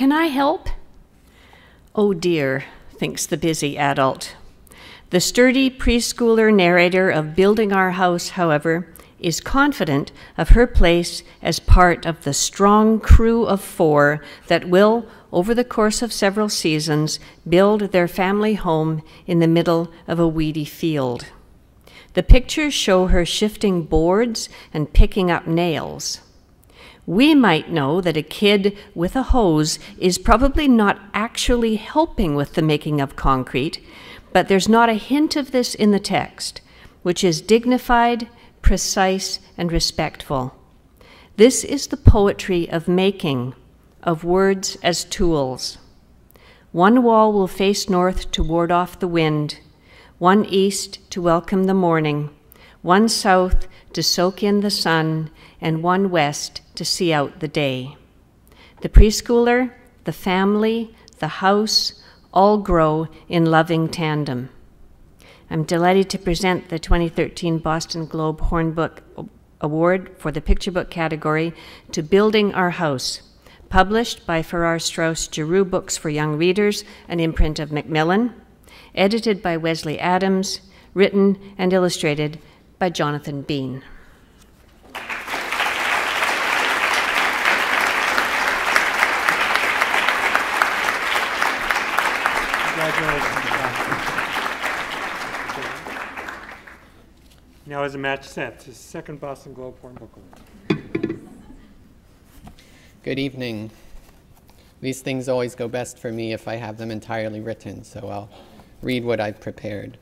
Can I help? Oh dear, thinks the busy adult. The sturdy preschooler narrator of Building Our House, however, is confident of her place as part of the strong crew of 4 that will, over the course of several seasons, build their family home in the middle of a weedy field. The pictures show her shifting boards and picking up nails. We might know that a kid with a hose is probably not actually helping with the making of concrete, but there's not a hint of this in the text, which is dignified, precise, and respectful. This is the poetry of making, of words as tools. One wall will face north to ward off the wind, one east to welcome the morning, one south to soak in the sun, and one west to see out the day. The preschooler, the family, the house, all grow in loving tandem. I'm delighted to present the 2013 Boston Globe Horn Book Award for the picture book category to Building Our House, published by Farrar Straus Giroux Books for Young Readers, an imprint of Macmillan, edited by Wesley Adams, written and illustrated by Jonathan Bean. Now as a match set, the second Boston Globe Horn Book Award. Good evening. These things always go best for me if I have them entirely written, so I'll read what I've prepared.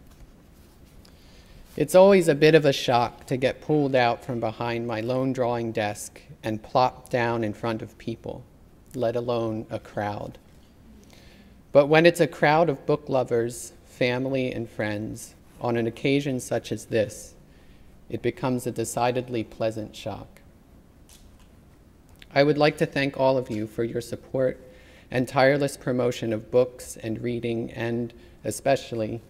It's always a bit of a shock to get pulled out from behind my lone drawing desk and plopped down in front of people, let alone a crowd. But when it's a crowd of book lovers, family, and friends, on an occasion such as this, it becomes a decidedly pleasant shock. I would like to thank all of you for your support and tireless promotion of books and reading, and especially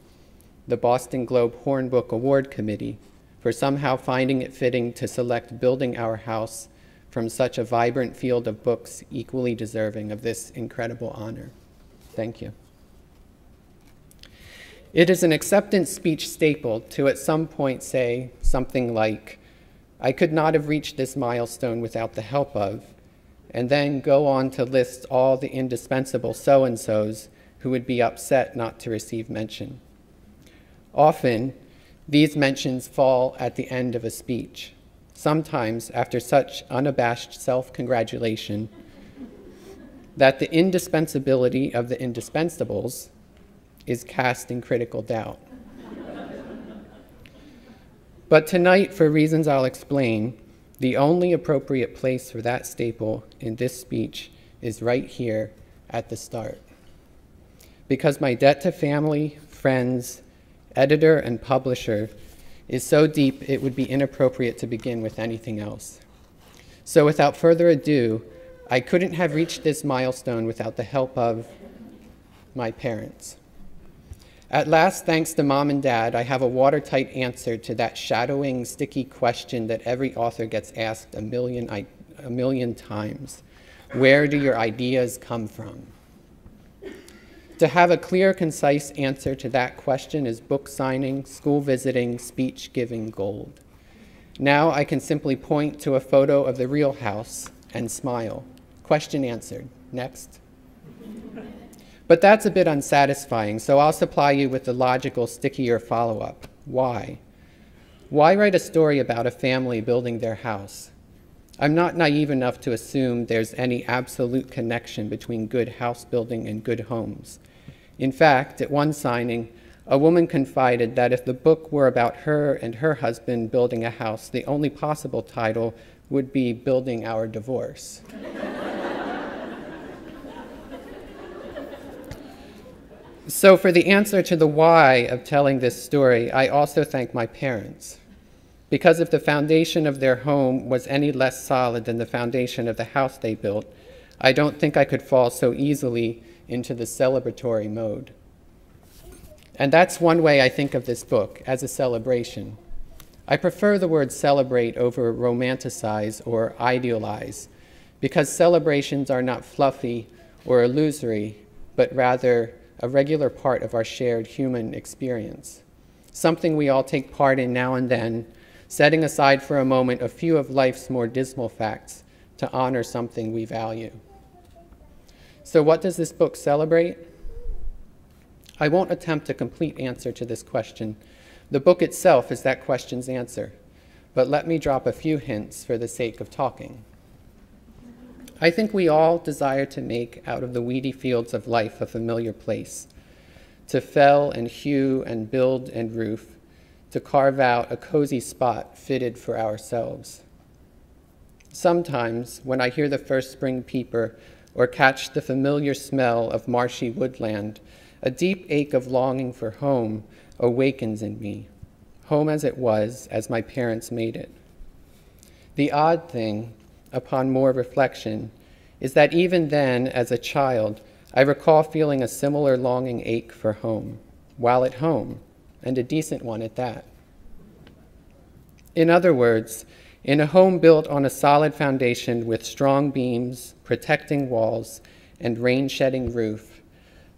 the Boston Globe Horn Book Award Committee for somehow finding it fitting to select Building Our House from such a vibrant field of books equally deserving of this incredible honor. Thank you. It is an acceptance speech staple to at some point say something like, I could not have reached this milestone without the help of, and then go on to list all the indispensable so-and-sos who would be upset not to receive mention. Often, these mentions fall at the end of a speech, sometimes after such unabashed self-congratulation that the indispensability of the indispensables is cast in critical doubt. But tonight, for reasons I'll explain, the only appropriate place for that staple in this speech is right here at the start. Because my debt to family, friends, editor, and publisher is so deep it would be inappropriate to begin with anything else. So without further ado, I couldn't have reached this milestone without the help of my parents. At last, thanks to Mom and Dad, I have a watertight answer to that shadowing, sticky question that every author gets asked a million times. Where do your ideas come from? To have a clear, concise answer to that question is book signing, school visiting, speech giving gold. Now I can simply point to a photo of the real house and smile. Question answered. Next. But that's a bit unsatisfying, so I'll supply you with the logical, stickier follow-up. Why? Why write a story about a family building their house? I'm not naive enough to assume there's any absolute connection between good house building and good homes. In fact, at one signing, a woman confided that if the book were about her and her husband building a house, the only possible title would be Building Our Divorce. So for the answer to the why of telling this story, I also thank my parents. Because if the foundation of their home was any less solid than the foundation of the house they built, I don't think I could fall so easily into the celebratory mode. And that's one way I think of this book, as a celebration. I prefer the word celebrate over romanticize or idealize, because celebrations are not fluffy or illusory, but rather a regular part of our shared human experience, something we all take part in now and then, setting aside for a moment a few of life's more dismal facts to honor something we value. So what does this book celebrate? I won't attempt a complete answer to this question. The book itself is that question's answer, but let me drop a few hints for the sake of talking. I think we all desire to make out of the weedy fields of life a familiar place, to fell and hew and build and roof, to carve out a cozy spot fitted for ourselves. Sometimes, when I hear the first spring peeper or catch the familiar smell of marshy woodland, a deep ache of longing for home awakens in me, home as it was, as my parents made it. The odd thing, upon more reflection, is that even then, as a child, I recall feeling a similar longing ache for home, while at home, and a decent one at that. In other words, in a home built on a solid foundation with strong beams, protecting walls, and rain-shedding roof,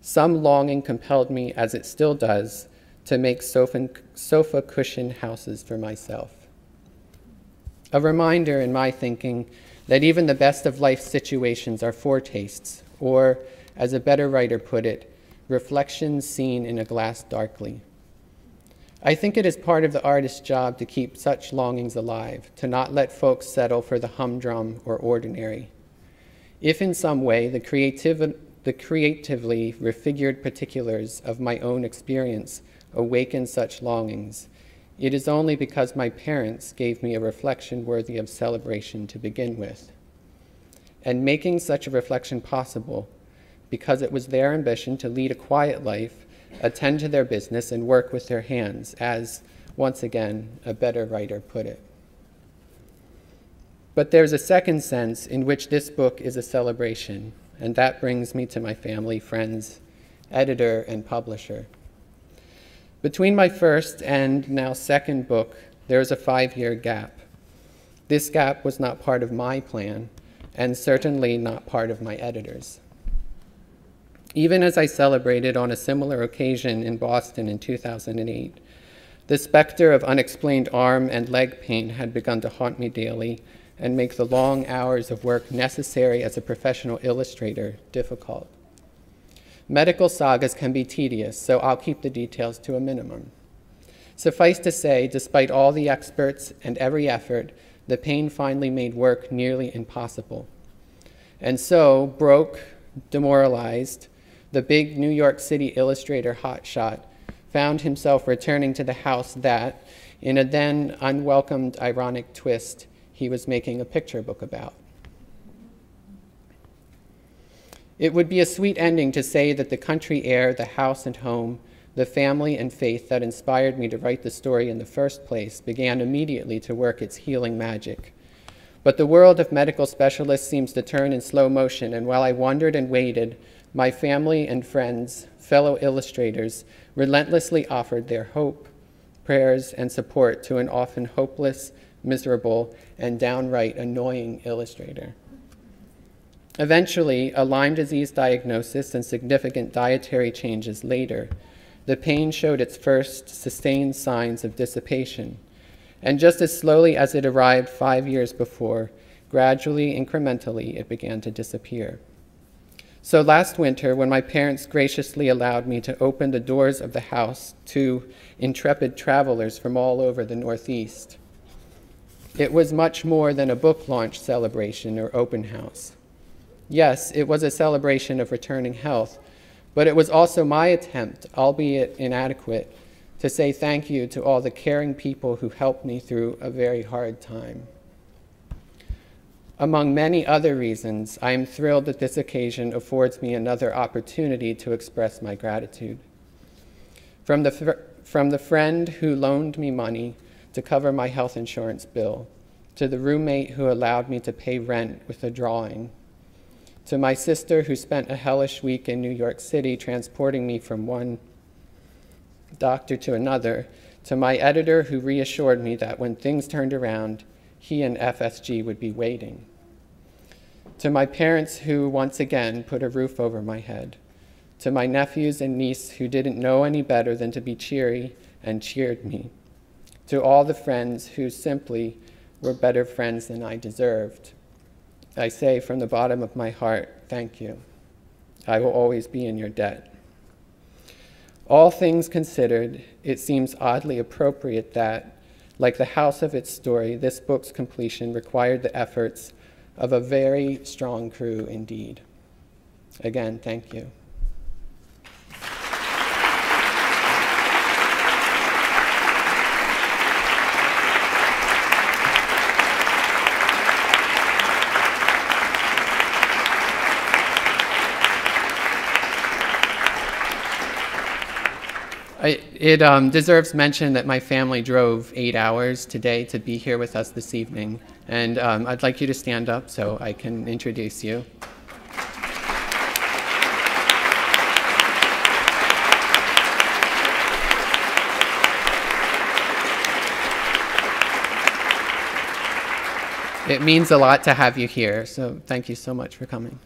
some longing compelled me, as it still does, to make sofa cushion houses for myself. A reminder in my thinking that even the best of life situations are foretastes, or, as a better writer put it, reflections seen in a glass darkly. I think it is part of the artist's job to keep such longings alive, to not let folks settle for the humdrum or ordinary. If in some way the creatively refigured particulars of my own experience awaken such longings, it is only because my parents gave me a reflection worthy of celebration to begin with. And making such a reflection possible, because it was their ambition to lead a quiet life, attend to their business, and work with their hands, as, once again, a better writer put it. But there's a second sense in which this book is a celebration, and that brings me to my family, friends, editor, and publisher. Between my first and now second book, there is a 5-year gap. This gap was not part of my plan, and certainly not part of my editor's. Even as I celebrated on a similar occasion in Boston in 2008, the specter of unexplained arm and leg pain had begun to haunt me daily and make the long hours of work necessary as a professional illustrator difficult. Medical sagas can be tedious, so I'll keep the details to a minimum. Suffice to say, despite all the experts and every effort, the pain finally made work nearly impossible. And so, broke, demoralized, the big New York City illustrator hotshot found himself returning to the house that, in a then unwelcomed ironic twist, he was making a picture book about. It would be a sweet ending to say that the country air, the house and home, the family and faith that inspired me to write the story in the first place began immediately to work its healing magic. But the world of medical specialists seems to turn in slow motion, and while I wondered and waited, my family and friends, fellow illustrators, relentlessly offered their hope, prayers, and support to an often hopeless, miserable, and downright annoying illustrator. Eventually, a Lyme disease diagnosis and significant dietary changes later, the pain showed its first sustained signs of dissipation, and just as slowly as it arrived 5 years before, gradually, incrementally, it began to disappear. So last winter, when my parents graciously allowed me to open the doors of the house to intrepid travelers from all over the Northeast, it was much more than a book launch celebration or open house. Yes, it was a celebration of returning health, but it was also my attempt, albeit inadequate, to say thank you to all the caring people who helped me through a very hard time. Among many other reasons, I am thrilled that this occasion affords me another opportunity to express my gratitude. From the friend who loaned me money to cover my health insurance bill, to the roommate who allowed me to pay rent with a drawing, to my sister who spent a hellish week in New York City transporting me from one doctor to another, to my editor who reassured me that when things turned around, he and FSG would be waiting. To my parents who once again put a roof over my head. To my nephews and niece who didn't know any better than to be cheery and cheered me. To all the friends who simply were better friends than I deserved. I say from the bottom of my heart, thank you. I will always be in your debt. All things considered, it seems oddly appropriate that, like the house of its story, this book's completion required the efforts of a very strong crew indeed. Again, thank you. It deserves mention that my family drove 8 hours today to be here with us this evening. And I'd like you to stand up so I can introduce you. It means a lot to have you here, so thank you so much for coming.